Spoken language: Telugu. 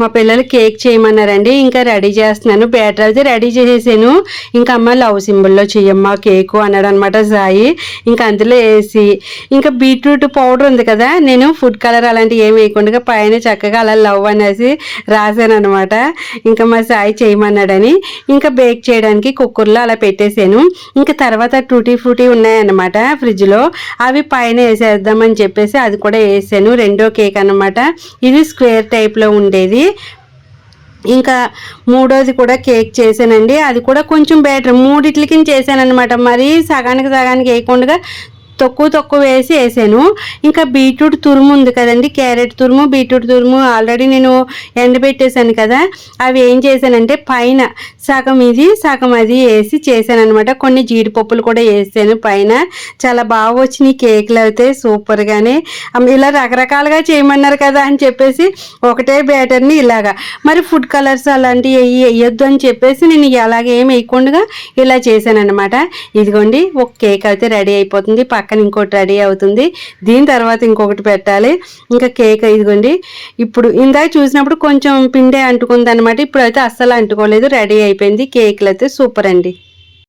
మా పిల్లలు కేక్ చేయమన్నారండి. ఇంకా రెడీ చేస్తున్నాను. బ్యాటర్ అయితే రెడీ చేసేసాను. ఇంకా అమ్మ లవ్ సింబల్లో చెయ్యమ్మా కేకు అన్నాడు అనమాట సాయి. ఇంకా అందులో వేసి ఇంకా బీట్రూట్ పౌడర్ ఉంది కదా, నేను ఫుడ్ కలర్ అలాంటివి ఏమి వేయకుండా పైన చక్కగా అలా లవ్ అనేసి రాశాను అనమాట. ఇంకా మా సాయి చేయమన్నాడని ఇంకా బేక్ చేయడానికి కుక్కర్లో అలా పెట్టేశాను. ఇంకా తర్వాత టూటీ ఫ్రూటీ ఉన్నాయన్నమాట ఫ్రిడ్జ్లో, అవి పైన వేసేద్దామని చెప్పేసి అది కూడా వేసాను. రెండో కేక్ అనమాట. ఇది స్క్వేర్ టైప్లో ఉండేది. ఇంకా మూడోది కూడా కేక్ చేశానండి. అది కూడా కొంచెం బెటర్, మూడిట్లకి చేశాను అనమాట. మరీ సగానికి వేయకుండా తక్కువ వేసాను. ఇంకా బీట్రూట్ తురుము ఉంది కదండి, క్యారెట్ తురుము బీట్రూట్ తురుము ఆల్రెడీ నేను ఎండబెట్టేశాను కదా, అవి ఏం చేశానంటే పైన సగం ఇది సగం అది వేసి చేశాను అనమాట. కొన్ని జీడిపప్పులు కూడా వేసాను పైన. చాలా బాగా వచ్చినాయి కేకులు అయితే సూపర్గానే. ఇలా రకరకాలుగా చేయమన్నారు కదా అని చెప్పేసి ఒకటే బ్యాటర్ని ఇలాగా, మరి ఫుడ్ కలర్స్ అలాంటివి వేయొద్దు అని చెప్పేసి నేను అలాగే ఏం వేయకుండా ఇలా చేశాను అనమాట. ఇదిగోండి ఒక కేక్ అయితే రెడీ అయిపోతుంది. పక్కన ఇంకోటి రెడీ అవుతుంది. దీని తర్వాత ఇంకొకటి పెట్టాలి. ఇంకా కేక్ ఇదిగోండి. ఇప్పుడు ఇందాక చూసినప్పుడు కొంచెం పిండే అంటుకుంది అనమాట. ఇప్పుడు అయితే అస్సలు అంటుకోలేదు, రెడీ అయిపోయింది. కేకులు అయితే సూపర్ అండి.